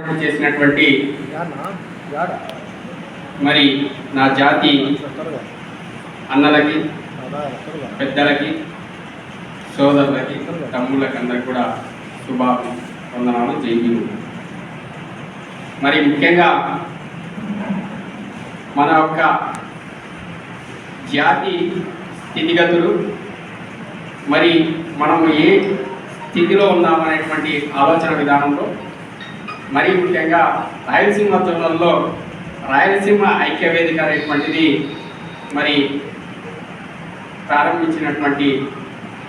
పోరాటం చేసినటువంటి మరి నా జాతి అన్నలకి, పెద్దలకి, సోదరులకి, తమ్ముళ్ళకి అందరికి కూడా శుభావందనాలు, జైలు. మరి ముఖ్యంగా మన యొక్క జాతి స్థితిగతులు, మరి మనము ఏ స్థితిలో ఉన్నామనేటువంటి ఆలోచన విధానంలో, మరి ముఖ్యంగా రాయలసీమ జిల్లాల్లో రాయలసీమ ఐక్యవేదిక అనేటువంటిది మరి ప్రారంభించినటువంటి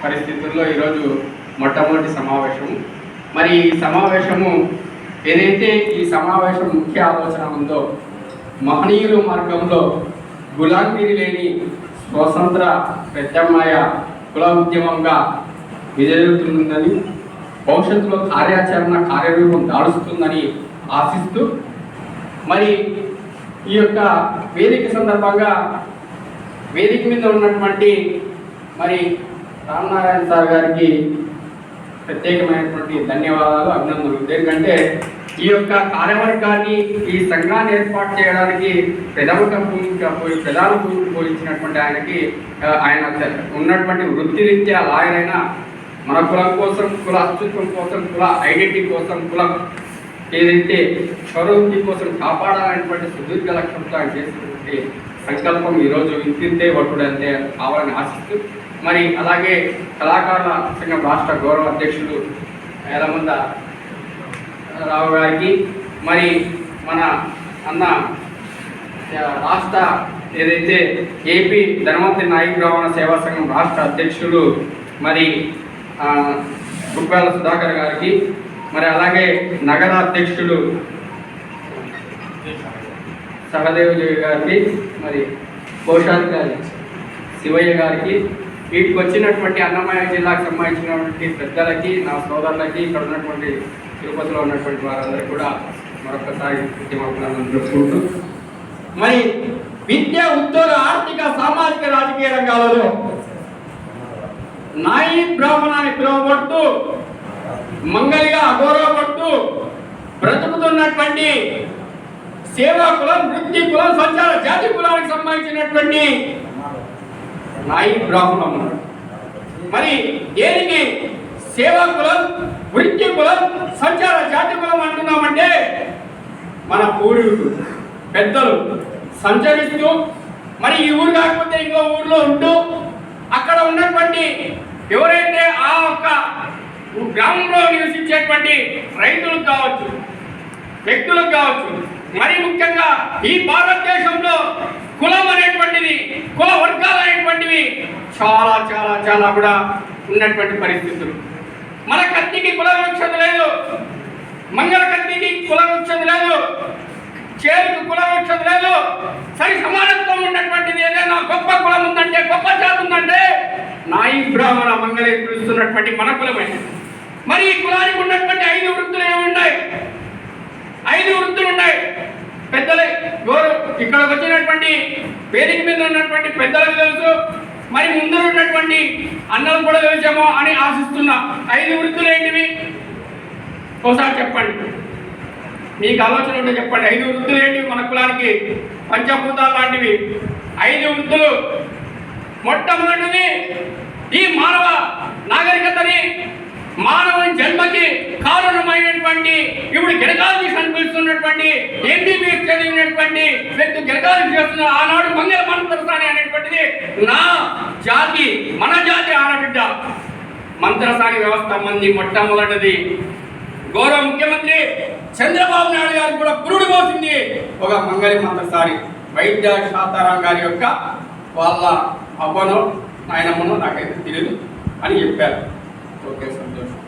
పరిస్థితుల్లో ఈరోజు మొట్టమొదటి సమావేశము. మరి ఈ సమావేశము ఏదైతే ఈ సమావేశం ముఖ్య ఆలోచన ఉందో, మహనీయుల మార్గంలో గులాంగిరి లేని స్వతంత్ర ప్రత్యామ్నాయ కుల ఉద్యమంగా విజయవుతుందని, భవిష్యత్తులో కార్యరూపం దాడుస్తుందని ఆశిస్తూ, మరి ఈ యొక్క వేదిక సందర్భంగా వేదిక మీద ఉన్నటువంటి మరి రామనారాయణ సార్ గారికి ప్రత్యేకమైనటువంటి ధన్యవాదాలు, అభినందనలు. ఎందుకంటే ఈ యొక్క కార్యవర్గాన్ని, ఈ సంఘాన్ని ఏర్పాటు చేయడానికి ప్రధాన భూమికి పోయించినటువంటి ఆయన ఉన్నటువంటి వృత్తిరీత్యా లాయర్ అయినా మన కులం కోసం, కుల అస్తిత్వం కోసం, కుల ఐడెంటిటీ కోసం, కులం ఏదైతే స్వరూపి కోసం కాపాడాలనేటువంటి సుదీర్ఘ లక్ష్యంతో ఆయన చేసినటువంటి సంకల్పం ఈరోజు ఇంతింతే వటుడంతే కావాలని ఆశిస్తూ, మరి అలాగే కళాకారుల సంఘం రాష్ట్ర గౌరవ అధ్యక్షుడు యలమంద రావు గారికి, మరి మన అన్న రాష్ట్ర ఏదైతే ఏపీ ధనవంతి నాయక రవాణా సేవా సంఘం రాష్ట్ర అధ్యక్షుడు మరి గుప్పాల సుధాకర్ గారికి, మరి అలాగే నగర అధ్యక్షుడు సహదేవజీ గారికి, మరి కోశాధికారి శివయ్య గారికి, వీటికి వచ్చినటువంటి అన్నమయ్య జిల్లాకు సంబంధించినటువంటి పెద్దలకి, నా సోదరులకి, ఇక్కడ ఉన్నటువంటి తిరుపతిలో ఉన్నటువంటి వారందరూ కూడా మరొకసారి చెప్పుకుంటూ, మరి విద్య, ఉద్యోగ, ఆర్థిక, సామాజిక, రాజకీయ రంగాలలో నాయి బ్రాహ్మణాన్ని పిలువబడుతూ, మంగళిగా అగౌరవపడుతూ బ్రతుకుతున్నటువంటి సేవా కులం, వృత్తి కులం, సంచార జాతి కులానికి సంబంధించినటువంటి నాయి బ్రాహ్మణం. మరి దేనికి సేవా కులం, వృత్తి కులం, సంచార జాతి కులం అంటున్నామంటే, మన పూర్వీకులు పెద్దలు సంచరిస్తూ, మరి ఈ ఊరు కాకపోతే ఇంకో ఊర్లో ఉంటూ, అక్కడ ఉన్నటువంటి ఎవరైతే ఆ ఒక్క గ్రామంలో నివసించేటువంటి రైతులకు కావచ్చు, వ్యక్తులకు కావచ్చు, మరి ముఖ్యంగా ఈ భారతదేశంలో కులం అనేటువంటిది, కుల వర్గాలు అనేటువంటివి చాలా చాలా చాలా కూడా ఉన్నటువంటి పరిస్థితులు. మన కత్తికి కుల వివక్షత లేదు, మంగళ కత్తికి కుల వివక్షత లేదు, చేరుకు కుల వివక్షత లేదు, సరి సమానత్వం ఉన్నటువంటిది. ఏదైనా గొప్ప కులం ఉందంటే, గొప్ప జాతి ఉందంటే నాయి బ్రాహ్మణ మంగళ పిలుస్తున్నటువంటి మన కులమే. మరి ఈ కులానికి ఉన్నటువంటి 5 వృత్తులు ఏమున్నాయి? 5 వృత్తులు ఉన్నాయి. పెద్దలే ఇక్కడికి వచ్చినటువంటి వేదిక మీద ఉన్నటువంటి పెద్దలకు తెలుసు, మరి ముందు ఉన్నటువంటి అన్నలు కూడా తెలిసామో అని ఆశిస్తున్నా. 5 వృత్తులు ఏంటివి ఒకసారి చెప్పండి, మీకు ఆలోచన ఉంటే చెప్పండి. 5 వృత్తులు ఏంటివి మన కులానికి? పంచభూతాలు లాంటివి 5 వృత్తులు. మొట్టమొదటిది ఈ మానవ నాగరికతని, మానవుని జన్మకి కారణమైనటువంటి, ఇప్పుడు గెలకాలజీస్ అనిపిస్తున్నటువంటి, ఎంబీబీఎస్ చదివినటువంటి వ్యక్తి గెలకాలజీ చేస్తున్న ఆనాడు మంగళ మంత్రసాని అనేటువంటిది నా జాతి, మన జాతి ఆడబిడ్డ. మంత్రసాని వ్యవస్థ మంది మొట్టమొదటిది గౌరవ ముఖ్యమంత్రి చంద్రబాబు నాయుడు గారు కూడా పురుడు పోసింది ఒక మంగళి మంత్రసాని. వైద్య శాతారాం గారి యొక్క వాళ్ళ అవ్వనో నాయనమ్మనో నాకైతే తెలియదు అని చెప్పారు. ఓకే, సంతోషం.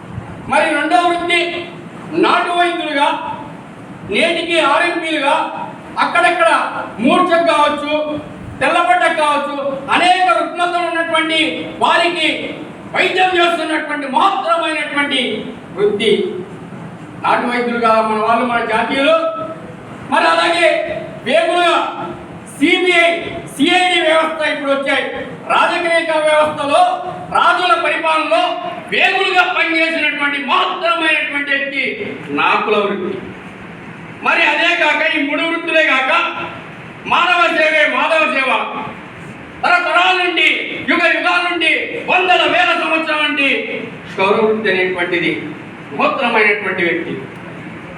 మరి రెండవ వృత్తి నాటు వైద్యులుగా, నేటికి ఆర్ఎంపీలుగా, అక్కడక్కడ మూర్ఛకు కావచ్చు, తెల్లబడ్డకు కావచ్చు, అనేక రుగ్మతలు ఉన్నటువంటి వారికి వైద్యం చేస్తున్నటువంటి మహత్తరమైనటువంటి వృత్తి నాటు వైద్యులుగా మన వాళ్ళు, మన జాతీయులు. మరి అలాగే వేగులుగా సిబిఐ, సిఐడి వ్యవస్థ ఇప్పుడు వచ్చాయి. రాజకీయ వ్యవస్థలో, రాజుల పరిపాలనలో వేగులుగా పనిచేసినటువంటి మహత్తరమైనటువంటి వ్యక్తి నా కుల వృత్తి. మరి అదే కాక ఈ 3 వృత్తులే కాక మానవ సేవే మాధవ సేవ, తరతరాల నుండి యుగ యుగాల నుండి వందల వేల సంవత్సరాల నుండి క్షౌర వృత్తి అనేటువంటిది మహత్తరమైనటువంటి వ్యక్తి.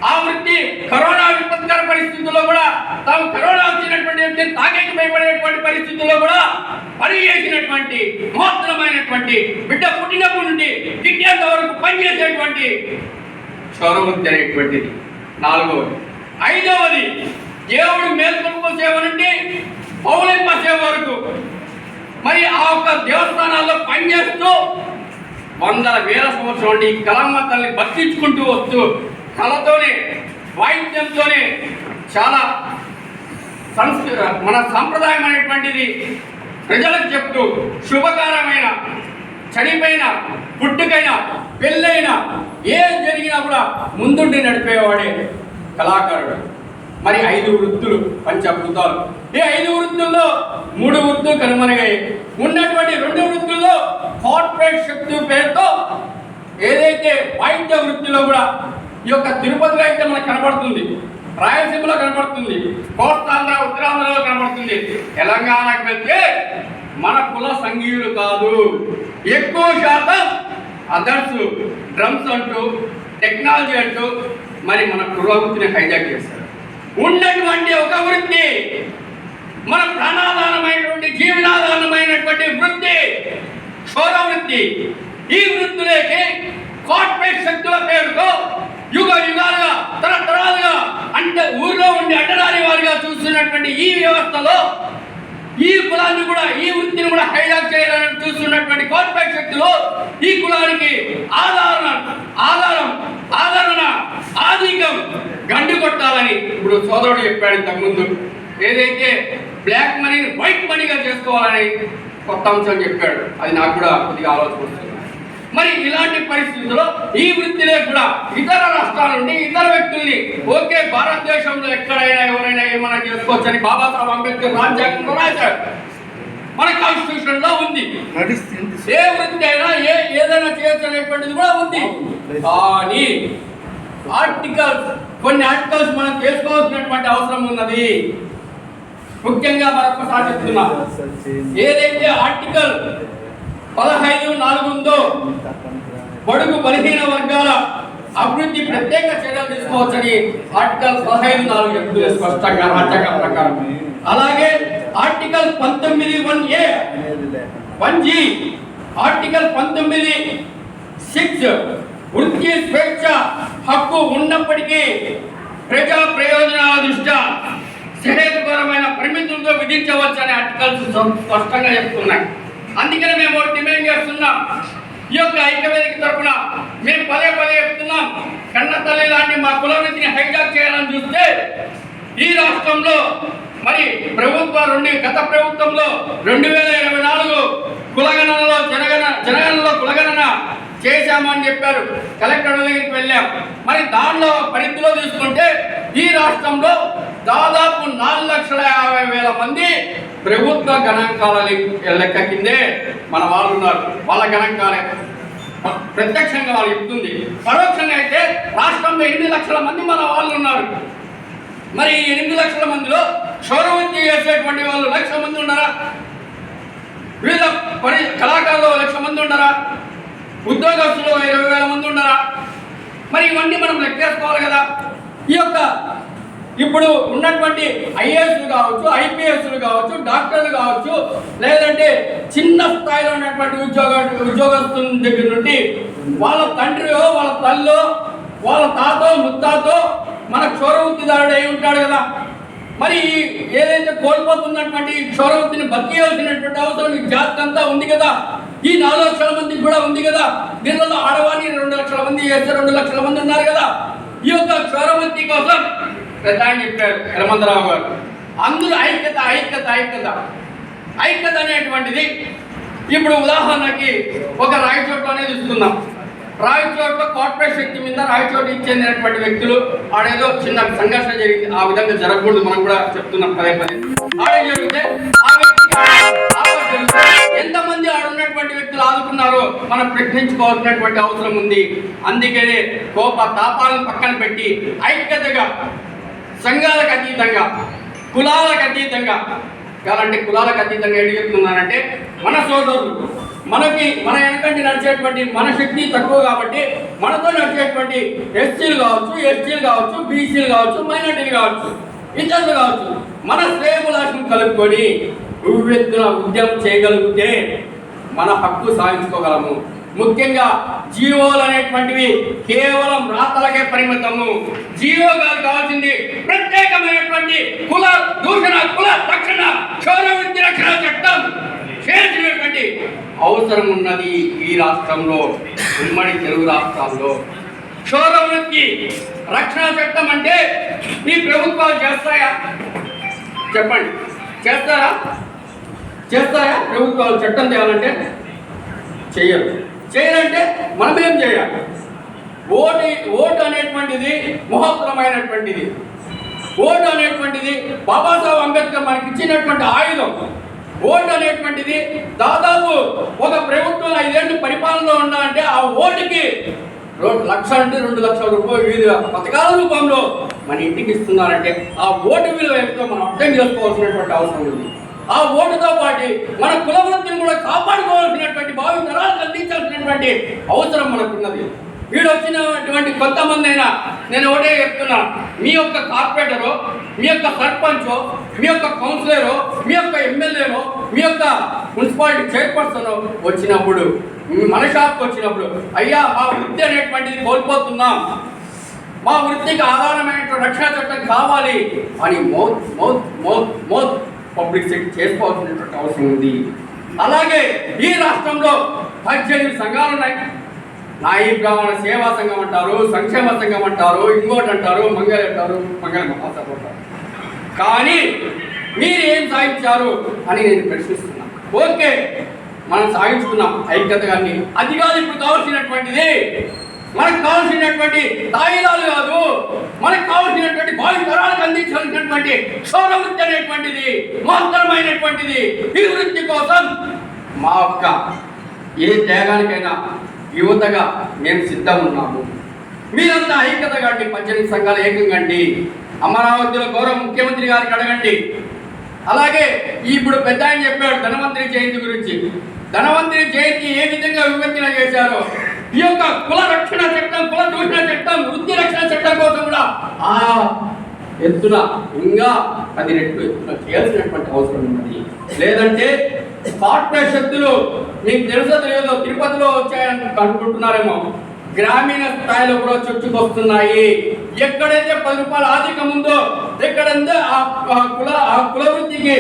ఆ వృత్తి కరోనా విపత్కర పరిస్థితుల్లో కూడా తాము కరోనా వచ్చినటువంటి వ్యక్తిని తాకేకి భయపడేటువంటి పరిస్థితుల్లో కూడా పనిచేసినటువంటి మహత్తరమైనటువంటి బిడ్డ పుట్టినప్పటి నుండి గిడ్డంత వరకు పనిచేసేటువంటి క్షౌర వృత్తి అనేటువంటిది 4వది. 5వది దేవుడు మేల్కొల్పు సేవ నుండి పౌలింప సేవ వరకు మరి ఆ యొక్క దేవస్థానాల్లో పనిచేస్తూ వందల వేల సంవత్సరం నుండి కలమ్మ తల్లి భక్తించుకుంటూ వస్తూ కళతోనే వాయిద్యంతోనే చాలా మన సంప్రదాయం అనేటువంటిది ప్రజలకు చెప్తూ శుభకరమైన చనిపోయిన పుట్టుకైనా పెళ్ళైనా ఏం జరిగినా కూడా ముందుండి నడిపేవాడే కళాకారుడు. మరి 5 వృత్తులు పంచభూతాలు. ఈ 5 వృత్తుల్లో 3 వృత్తులు కనుమరుగాయి. ఉన్నటువంటి 2 వృత్తుల్లో కార్పొరేట్ శక్తి పేరుతో ఏదైతే వాయిద్య వృత్తిలో కూడా ఈ యొక్క తిరుపతిలో అయితే మనకు కనబడుతుంది, రాయలసీమలో కనబడుతుంది, కోస్తాంధ్ర ఉత్తరాంధ్రలో కనబడుతుంది. తెలంగాణకు వెళ్తే మన కుల సంగీయులు కాదు, ఎక్కువ శాతం అదర్స్ డ్రమ్స్ అంటూ టెక్నాలజీ అంటూ మరి మన కుల వృత్తిని హైజాక్ చేస్తారు. ఉన్నటువంటి ఒక వృత్తి మన ప్రాణాధారమైనటువంటి జీవనాధారమైనటువంటి వృత్తి క్షౌర వృత్తి. ఈ వృత్తులకి కార్పొరేట్ శక్తుల పేరుతో యుగ యుగాలుగా తరతరాలుగా అంటే ఊర్లో ఉండి అడ్డరాని వారిగా చూస్తున్నటువంటి ఈ వ్యవస్థలో ఈ కులాన్ని కూడా ఈ వృత్తిని కూడా హైజాక్ చేయాలని చూస్తున్నటువంటి కార్పొరేట్ శక్తులు ఈ కులానికి ఆదరణ ఆధిక్యం గండి కొట్టాలని ఇప్పుడు సోదరుడు చెప్పాడు ఇంతకుముందు. ఏదైతే బ్లాక్ మనీని వైట్ మనీగా చేసుకోవాలని కొత్త అంశం చెప్పాడు. అది నాకు కూడా కొద్దిగా ఆలోచన వస్తుంది. మరి ఇలాంటి పరిస్థితుల్లో ఈ వృత్తిలో కూడా ఇతర రాష్ట్రాల నుండి ఇతర వ్యక్తుల్ని ఓకే భారతదేశంలో ఎక్కడైనా ఎవరైనా ఏమైనా చేసుకోవచ్చని బాబాసాహెబ్ అంబేద్కర్ రాజ్యాంగంలో రాశారు, మన కాన్స్టిట్యూషన్ లో ఉంది. ఏ వృత్తి అయినా ఏదైనా చేయొచ్చు అనేటువంటిది కూడా ఉంది. కానీ కొన్ని ఆర్టికల్స్ మనం చేసుకోవాల్సినటువంటి అవసరం ఉన్నది. ముఖ్యంగా మరొకసారి చెప్తున్నా, ఏదైతే ఆర్టికల్ 15(4) ఉందో బడుగు బలహీన వర్గాల అభివృద్ధి ప్రత్యేక చర్యలు తీసుకోవచ్చని ఆర్టికల్ 15(4) చెప్తుంది స్పష్టంగా రాజ్యాంగం ప్రకారం. అలాగే ఆర్టికల్ 19(1)(a), 1(g), ఆర్టికల్ 19(6) వృత్తి స్వేచ్ఛ హక్కు ఉన్నప్పటికీ ప్రజా ప్రయోజనాల దృష్ట్యా సహేతుకరమైన పరిమితులతో విధించవచ్చని ఆర్టికల్స్ స్పష్టంగా చెప్తున్నాయి. అందుకనే మేము డిమాండ్ చేస్తున్నాం. ఈ యొక్క ఐక్యవేదిక తరఫున మేము పదే చెప్తున్నాం, కన్న తల్లి లాంటి మా కులవృత్తిని హైజాక్ చేయాలని చూస్తే ఈ రాష్ట్రంలో మరి గత ప్రభుత్వంలో 2024 కులగణనలో జనగణనలో కులగణన చేశామని చెప్పారు. కలెక్టర్ దగ్గరికి వెళ్ళాం. మరి దానిలో పరిధిలో తీసుకుంటే ఈ రాష్ట్రంలో దాదాపు 4,50,000 మంది ప్రభుత్వ గణాంకాల లెక్క కిందే మన వాళ్ళు ఉన్నారు. వాళ్ళ గణాంకాలే ప్రత్యక్షంగా వాళ్ళు చెప్తుంది. పరోక్షంగా అయితే రాష్ట్రంలో 8 లక్షల మంది మన వాళ్ళు ఉన్నారు. మరి 8 లక్షల మందిలో క్షౌరవృత్తి చేసేటువంటి వాళ్ళు 1,00,000 మంది ఉన్నారా? వివిధ కళాకారులు 1,00,000 మంది ఉన్నారా? ఉద్యోగస్తులు 20,000 మంది ఉన్నారా? మరి ఇవన్నీ మనం లెక్కేసుకోవాలి కదా. ఈ యొక్క ఇప్పుడు ఉన్నటువంటి ఐఏఎస్లు కావచ్చు, ఐపీఎస్లు కావచ్చు, డాక్టర్లు కావచ్చు, లేదంటే చిన్న స్థాయిలో ఉన్నటువంటి ఉద్యోగస్తుల దగ్గర నుండి వాళ్ళ తండ్రియో వాళ్ళ తల్లో వాళ్ళ తాతో ముత్తాతో మన క్షౌరవృత్తిదారుడు అయి ఉంటాడు కదా. మరి ఏదైతే కోల్పోతున్నటువంటి క్షౌరవృత్తిని బతికేయాల్సినటువంటి అవసరం ఈ జాతి అంతా ఉంది కదా. ఈ 4 లక్షల మందికి కూడా ఉంది కదా. దీనివల్ల ఆడవాళ్ళని 2 లక్షల మంది చేస్తే 2 లక్షల మంది ఉన్నారు కదా. ఈ యొక్క క్షౌరవృత్తి కోసం పెద్ద ఆయన చెప్పారు హనుమంతరావు గారు. అందరూ ఐక్యత అనేటువంటిది ఇప్పుడు ఉదాహరణకి ఒక రాయచోట్లోనే తీసుకుందాం. రాయచోట్లో కార్పొరేట్ శక్తి మీద రాయచోటు చెందినటువంటి వ్యక్తులు ఆడేదో చిన్న సంఘర్షణ జరిగింది. ఆ విధంగా జరగకూడదు, మనం కూడా చెప్తున్నాం పదే ఆడే జరిగితే ఆ వ్యక్తి ఎంతమంది ఆడున్నటువంటి వ్యక్తులు ఆదుకున్నారో మనం ప్రశ్నించుకోవాల్సినటువంటి అవసరం ఉంది. అందుకనే కోప తాపాలను పక్కన పెట్టి ఐక్యతగా సంఘాలకు అతీతంగా, కులాలకు అతీతంగా, కావాలంటే కులాలకు అతీతంగా ఏం చెప్తున్నానంటే మన సోదరులు మన వెనకంటి నడిచేటువంటి మన శక్తి తక్కువ కాబట్టి మనతో నడిచేటువంటి ఎస్సీలు కావచ్చు, ఎస్టీలు కావచ్చు, బీసీలు కావచ్చు, మైనార్టీలు కావచ్చు, ఇతరులు కావచ్చు, మన శ్రేయభిలాషం కలుపుకొని ఉవ్వెత్తున ఉద్యమం చేయగలిగితే మన హక్కు సాధించుకోగలము. ముఖ్యంగా జీవోలు అనేటువంటివి కేవలం రాతలకే పరిమితము. జీవో కావాల్సింది ప్రత్యేకమైనటువంటి కుల దూషణ, కుల రక్షణ, క్షౌర వృత్తి రక్షణ చట్టం చేసినటువంటి అవసరం ఉన్నది ఈ రాష్ట్రంలో, ఉమ్మడి తెలుగు రాష్ట్రాల్లో. క్షౌర వృత్తి రక్షణ చట్టం అంటే ఈ ప్రభుత్వాలు చేస్తాయా? చెప్పండి, చేస్తారా? ప్రభుత్వాలు చట్టం చేయాలంటే చెయ్యరు. చేయాలంటే మనమేం చేయాలి? ఓటు అనేటువంటిది మహత్తరమైనటువంటిది. ఓటు అనేటువంటిది బాబాసాహెబ్ అంబేద్కర్ మనకి ఇచ్చినటువంటి ఆయుధం. ఓటు అనేటువంటిది దాదాపు ఒక ప్రభుత్వం 5 ఏళ్ళు పరిపాలనలో ఉండాలంటే ఆ ఓటుకి 1 లక్ష అంటే 2 లక్షల రూపాయలు వివిధ పథకాల రూపంలో మన ఇంటికి ఇస్తున్నారంటే ఆ ఓటు విలువ ఎంతో మనం అర్థం చేసుకోవాల్సినటువంటి అవసరం ఉంది. ఆ ఓటుతో పాటు మన కుల వృత్తిని కూడా కాపాడుకోవాల్సినటువంటి, భావి తరాలకు అందించాల్సినటువంటి అవసరం మనకున్నది. వీడు వచ్చినటువంటి కొంతమంది అయినా నేను ఒకటే చెప్తున్నా, మీ యొక్క కార్పొరేటరో, మీ యొక్క సర్పంచో, మీ యొక్క కౌన్సిలరో, మీ యొక్క ఎమ్మెల్యేనో, మీ యొక్క మున్సిపాలిటీ చైర్పర్సన్ వచ్చినప్పుడు, మన షాప్కి వచ్చినప్పుడు, అయ్యా మా వృత్తి అనేటువంటిది కోల్పోతున్నాం, మా వృత్తికి ఆధారమైనటువంటి రక్షణ చట్టం కావాలి అని మౌత్ పబ్లిసిటీ చేసుకోవాల్సినటువంటి అవసరం ఉంది. అలాగే ఈ రాష్ట్రంలో 18 సంఘాలు ఉన్నాయి. నాయి బ్రాహ్మణ సేవా సంఘం అంటారు, సంక్షేమ సంఘం అంటారు, ఇంకోటి అంటారు, మంగళ అంటారు, మంగళ మహాసభ అంటారు. కానీ మీరు ఏం సాధించారు అని నేను ప్రశ్నిస్తున్నాను. ఓకే, మనం సాధించుకున్నాం ఐక్యతగాన్ని, అది కాదు ఇప్పుడు కావాల్సినటువంటిది. మనకు కావాల్సినటువంటి తాయిలాలు కాదు, మనకు కావాల్సినటువంటి భావి తరాలకు అందించాల్సినటువంటి క్షౌర వృత్తి అనేటువంటిది మహత్తరమైనటువంటిది. ఈ వృత్తి కోసం మా యొక్క ఏ త్యాగానికైనా యువతగా మేము సిద్ధం ఉన్నాము. మీరంతా ఐక్యతగా 18 సంఘాలు ఏకంగండి. అమరావతిలో గౌరవ ముఖ్యమంత్రి గారికి అడగండి. అలాగే ఇప్పుడు పెద్ద ఆయన చెప్పాడు ధనవంతరి జయంతి గురించి. ధనవంతరి జయంతి ఏ విధంగా విభజన చేశారో ఈ యొక్క కుల రక్షణ చట్టం, కుల దూషణ చట్టం, వృత్తి రక్షణ చట్టం కోసం కూడా ఆ ఎత్తున ఇంకా 10 రెట్లు ఎత్తున చేయాల్సినటువంటి అవసరం ఉన్నది. లేదంటే కార్పొరేట్ శక్తులు మీకు తెలుసో తెలియదో తిరుపతిలో వచ్చాయని అనుకుంటున్నారేమో, గ్రామీణ స్థాయిలో కూడా చొచ్చుకొస్తున్నాయి. ఎక్కడైతే 10 రూపాయల ఆధిక్యం ఉందో, ఎక్కడైతే ఆ కులవృత్తికి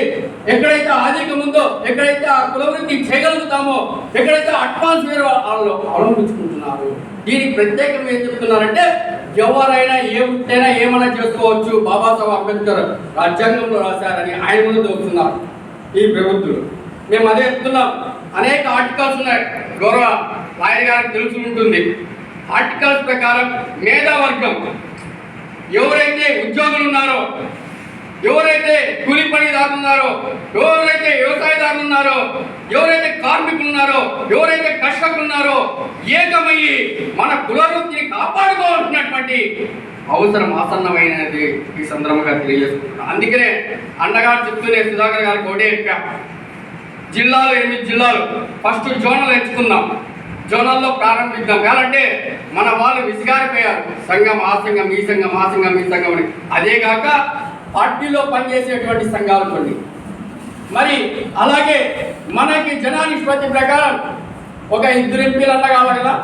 ఎక్కడైతే ఆధిక్యం ఉందో, ఎక్కడైతే ఆ కులవృత్తి చేయగలుగుతామో, ఎక్కడైతే అడ్వాన్స్ వేరు వాళ్ళు అవలంబించుకుంటున్నారు. దీనికి ప్రత్యేకంగా ఏం చెప్తున్నారంటే ఎవరైనా ఏ వృత్తి అయినా ఏమైనా చేసుకోవచ్చు, బాబాసాహెబ్ అంబేద్కర్ రాజ్యాంగంలో రాశారని ఆయన ముందు దొరుకుతున్నారు ఈ ప్రభుత్వం. మేము అదే చెప్తున్నాం. అనేక ఆర్టికల్స్ ఉన్నాయి, గౌరవ లాయర్ గారికి తెలుసు ఉంటుంది. ఆర్టికల్స్ ప్రకారం మేధావర్గం ఎవరైతే ఉద్యోగులు ఉన్నారో, ఎవరైతే కూలి పనిదారులు ఉన్నారో, ఎవరైతే వ్యవసాయదారులు ఉన్నారో, ఎవరైతే కార్మికులు ఉన్నారో, ఎవరైతే కర్షకులు ఉన్నారో ఏకమయ్యి మన కులవృత్తిని కాపాడుకోవాల్సినటువంటి అవసరం ఆసన్నమైనది ఈ సందర్భంగా తెలియజేసుకుంటున్నాను. అందుకనే అన్నగారు చెప్తూనే సుధాకర్ గారికి ఒకటే చెప్పాం, జిల్లాలు 8 జిల్లాలు ఫస్ట్ జోనల్ ఎంచుకుందాం, జోనల్లో ప్రారంభిద్దాం. కాలంటే మన వాళ్ళు విసిగారిపోయారు, సంఘం ఆ సంఘం ఈ సంఘం ఆ సంఘం ఈ సంఘం అని. అదే కాక పార్టీలో పనిచేసేటువంటి సంఘాలు కొన్ని. మరి అలాగే మనకి జనానిష్పత్తి ప్రకారం ఒక 2 ఎంపీలు అన్న కావాలి కదా,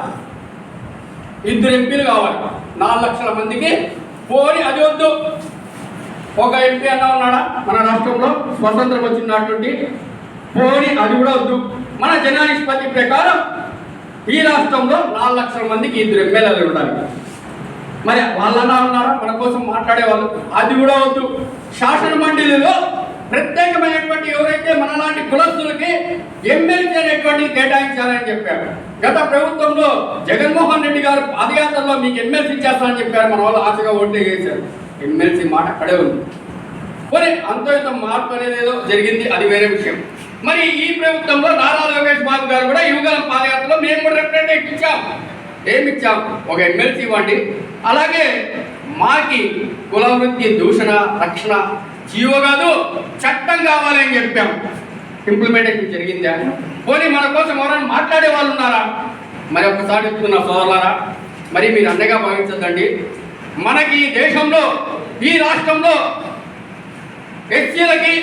2 ఎంపీలు కావాలి 4 లక్షల మందికి. పోని అది వద్దు, ఒక ఎంపీ అన్న ఉన్నాడా మన రాష్ట్రంలో స్వతంత్రం వచ్చినటువంటి, పోని అది కూడా వద్దు. మన జనానిష్పత్తి ప్రకారం ఈ రాష్ట్రంలో 4 లక్షల మందికి 2 ఎమ్మెల్యేలు ఉండాలి. మరి వాళ్ళన్నా ఉన్నారా మన కోసం మాట్లాడేవాళ్ళు, అది కూడా వద్దు. శాసన మండలిలో ప్రత్యేకమైనటువంటి ఎవరైతే మనలాంటి కులస్తులకి ఎమ్మెల్సీ అనేటువంటి కేటాయించాలని చెప్పారు. గత ప్రభుత్వంలో జగన్మోహన్ రెడ్డి గారు పాదయాత్రలో మీకు ఎమ్మెల్సీ చేస్తానని చెప్పారు. మన వాళ్ళు ఆశగా ఓట్లు వేశారు. ఎమ్మెల్సీ మాట అక్కడే ఉంది. మరి అంతో ఇంత మార్పు అనేది ఏదో జరిగింది, అది వేరే విషయం. మరి ఈ ప్రభుత్వంలో నారా లోకేష్ బాబు గారు కూడా యువగల పాదయాత్రలో మేము కూడా రిప్రజెంటేటివ్ ఇచ్చాం. ఏమి ఇచ్చాం? ఒక ఎమ్మెల్సీ ఇవ్వండి. అలాగే మాకి కుల వృత్తి దూషణ రక్షణ జీవో కాదు చట్టం కావాలి అని చెప్పాం. ఇంప్లిమెంటేషన్ జరిగిందా? పోనీ మన కోసం ఎవరైనా మాట్లాడే వాళ్ళు ఉన్నారా? మరి ఒక్కసారి చెప్తున్నా సోదరులారా, మరి మీరు అండగా భావించద్దండి. మనకి ఈ దేశంలో ఈ రాష్ట్రంలో ఎస్సీలకి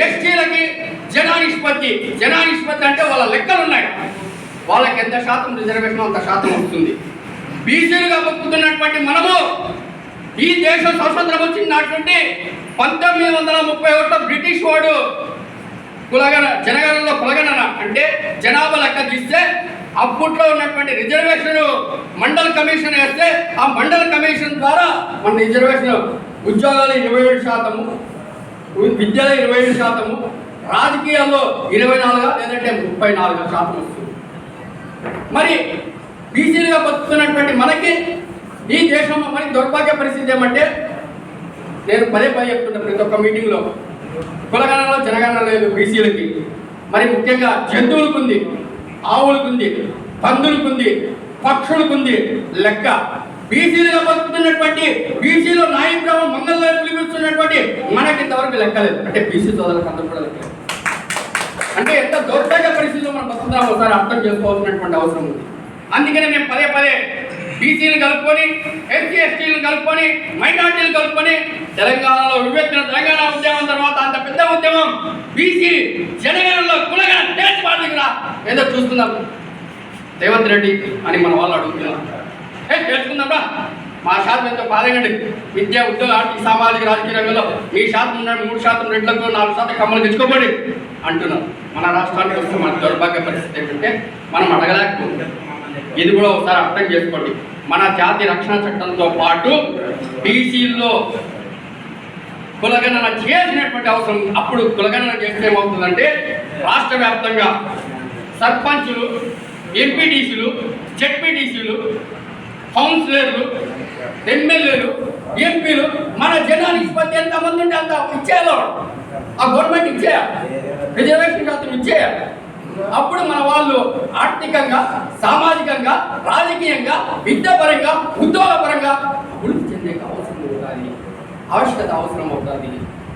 ఎస్టీలకి జనానిష్పత్తి అంటే వాళ్ళ లెక్కలు ఉన్నాయి. వాళ్ళకి ఎంత శాతం రిజర్వేషన్ అంత శాతం వస్తుంది. బీసీలుగా బతుకుతున్నటువంటి మనము ఈ దేశం స్వతంత్రం వచ్చినటువంటి 1931 బ్రిటిష్ వాడు జనగణనలో కులగణన అంటే జనాభా లెక్క తీస్తే అప్పట్లో ఉన్నటువంటి రిజర్వేషన్ మండల కమిషన్ వేస్తే ఆ మండల కమిషన్ ద్వారా మన రిజర్వేషన్ ఉద్యోగాలు 27%, విద్యలో 27%, రాజకీయాల్లో 24 లేదంటే 34% వస్తుంది. మరి బీసీలుగా బతుకుతున్నటువంటి మనకి ఈ దేశంలో మనకి దౌర్భాగ్య పరిస్థితి ఏమంటే, నేను పదే చెప్తున్నా ప్రతి ఒక్క మీటింగ్లో, కులగణనలో జనగణన లేదు బీసీలకి. మరి ముఖ్యంగా జంతువులకు ఉంది, ఆవులకు ఉంది, పందులకు ఉంది, పక్షులకు ఉంది లెక్క. బీసీలుగా బతుకుతున్నటువంటి బీసీలో నాయి బ్రాహ్మణ మంగళ పిలిపిస్తున్నటువంటి మనకి ఇంతవరకు లెక్కలేదు. అంటే బీసీ సోదరులకు అందరూ కూడా లెక్క. అంటే ఎంత దౌర్భాగ్య పరిస్థితిలో మనం బతుకుతున్నామో ఒకసారి అర్థం చేసుకోవాల్సినటువంటి అవసరం ఉంది. అందుకనే మేము పదే బీసీలు కలుపుకొని, ఎస్సీ ఎస్టీలు కలుపుకొని, మైనార్టీలు కలుపుకొని తెలంగాణలో విభజన తెలంగాణ ఉద్యమం తర్వాత అంత పెద్ద ఉద్యమం బీసీ జనగణనలో కులగణ దేశ బాధ్యతగా ఏదో చూస్తున్నాం రేవంత్ రెడ్డి అని మన వాళ్ళు అడుగుతున్నాం. తెలుసుకుందాంరా, మా శాతం ఎంతో పాల్గొండి. విద్య ఉద్యోగ ఆర్థిక సామాజిక రాజకీయ రంగంలో మీ శాతం ఉన్న 3% రెడ్లకు 4% కమ్మలు తెచ్చుకోబడి అంటున్నారు. మన రాష్ట్రానికి వస్తే మన దౌర్భాగ్య పరిస్థితి ఏంటంటే మనం అడగలేకపోతున్నాం. ఇది కూడా ఒకసారి అర్థం చేసుకోండి. మన జాతి రక్షణ చట్టంతో పాటు బీసీల్లో కులగణన చేసినటువంటి అవసరం. అప్పుడు కులగణన చేస్తే ఏమవుతుందంటే రాష్ట్ర వ్యాప్తంగా సర్పంచులు, ఎంపీటీసీలు, జెడ్పీటీసీలు, కౌన్సిలర్లు, ఎమ్మెల్యేలు, ఎంపీలు మన జనానిష్పత్తి ఎంతమంది ఉంటే అంత ఇచ్చేయాలి. ఆ గవర్నమెంట్ ఇచ్చేయాలి, రిజర్వేషన్ శాతం ఇచ్చేయాలి. అప్పుడు మన వాళ్ళు ఆర్థికంగా, సామాజికంగా, రాజకీయంగా, విద్యాపరంగా, ఉద్యోగపరంగా అభివృద్ధి చెందే అవసరం అవుతుంది, ఆవశ్యకత అవసరం అవుతుంది.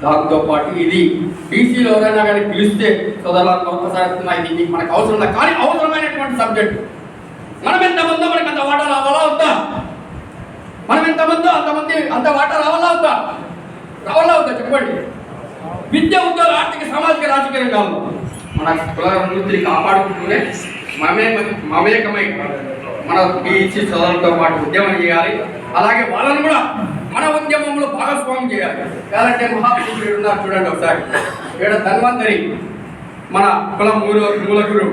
దాంతో పాటు ఇది బీసీలో ఎవరైనా కానీ పిలిస్తే సోదరులకు ఒక్కసారి ఇది మనకు అవసరం లేదు, కానీ అవసరమైనటువంటి సబ్జెక్టు. మనం ఎంతమందో మనకు అంత వాటా రావాలా వద్దా? మనం ఎంతమందో అంత వాటా రావాలా వద్దా? చెప్పండి. విద్య, ఉద్యోగ, ఆర్థిక, సామాజిక, రాజకీయ రంగాల్లో మన కుల వృత్తిని కాపాడుకుంటూనే మమేకమై మన బీసీ సోదరులతో పాటు ఉద్యమం చేయాలి. అలాగే వాళ్ళను కూడా మన ఉద్యమంలో భాగస్వామ్యం చేయాలి. ఎలాంటి మహాపురుషుడు ఉన్నారు చూడండి ఒకసారి. ఇక్కడ ధన్వంతరి మన కుల మూలగురు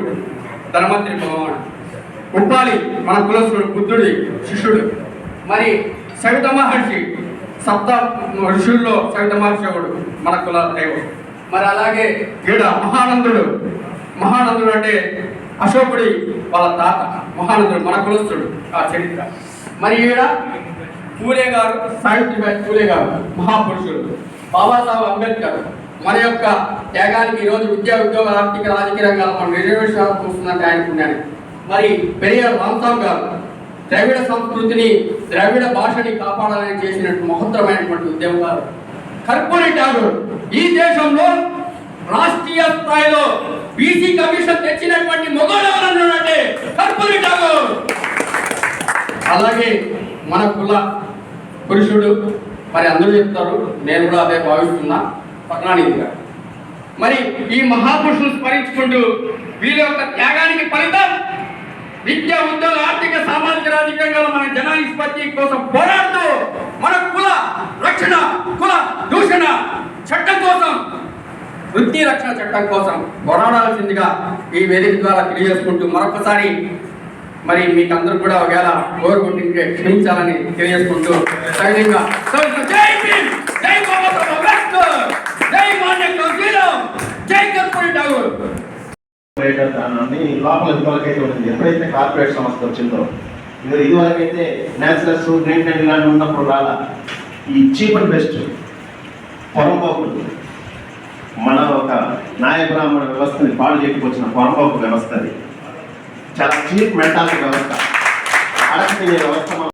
ధన్వంతరి భగవానుడు. ఉప్పాలి మన కులసుడు బుద్ధుడి శిష్యుడు. మరి సవిత మహర్షి సప్త ఋషుల్లో సవిత మహర్షి మన కుల దైవం. మరి అలాగే ఈడ మహానందుడు అంటే అశోకుడి వాళ్ళ తాత మహానందుడు మన కులస్తుడు ఆ చరిత్ర. మరి ఈడ పూలే గారు, సావిత్రిబాయి పూలే గారు మహాపురుషుడు. బాబాసాహెబ్ అంబేద్కర్ మన యొక్క త్యాగానికి ఈరోజు విద్యా, ఉద్యోగ, ఆర్థిక, రాజకీయ రంగాలు మనం రిజర్వేషన్ చూస్తున్నట్టు ఆయన పుణ్యాన్ని. మరి పెరియార్ రామస్వామి గారు ద్రవిడ సంస్కృతిని, ద్రవిడ భాషని కాపాడాలని చేసినట్టు మహత్తరమైనటువంటి ఉద్యమకారు. కర్పూరి ఠాగూర్ ఈ దేశంలో రాష్ట్రీయ స్థాయిలో బీసీ కమిషన్ తెచ్చినటువంటి మొగోడవరన్నంటే కర్పూరి ఠాగూర్. అలాగే మన కుల పురుషుడు, మరి అందరూ చెప్తారు, నేను కూడా అదే భావిస్తున్నా, పద్మనాభ గారు. మరి ఈ మహాపురుషులు స్మరించుకుంటూ వీరి యొక్క త్యాగానికి ఫలితం విద్య, ఉద్యోగ, ఆర్థిక, సామాజిక, రాజకీయంగా మన జనానిష్పత్తి కోసం పోరాడుతూ మన కుల రక్షణ, కుల దూషణ చట్టం కోసం, వృత్తి రక్షణ చట్టం కోసం పోరాడాల్సిందిగా ఈ వేదిక ద్వారా తెలియజేసుకుంటూ మరొకసారి మరి మీకు అందరూ కూడా ఒకవేళ కోరుకుంటుంటే క్షమించాలని తెలియజేసుకుంటూ సవిధంగా జై భీమ్, జై బాబాసాహెబ్ అంబేద్కర్, జై మాన్య కౌశీలం, జై కర్పూరి ఠాగూర్. లోపల ఇదివరకైతే ఉంటుంది. ఎప్పుడైతే కార్పొరేట్ సంస్థ వచ్చిందో, ఇదివరకైతే న్యాచురల్స్, గ్రీన్ అండ్ ఇలాంటి ఉన్నప్పుడు రాలా. ఈ చీప్ అండ్ బెస్ట్ పొరంపోకులు మన ఒక నాయ బ్రాహ్మణ వ్యవస్థని పాడు చేయకపోచిన పొరంపోకు వ్యవస్థ, అది చాలా చీప్ మెంటాలిటీ వ్యవస్థ, అడగ వ్యవస్థ.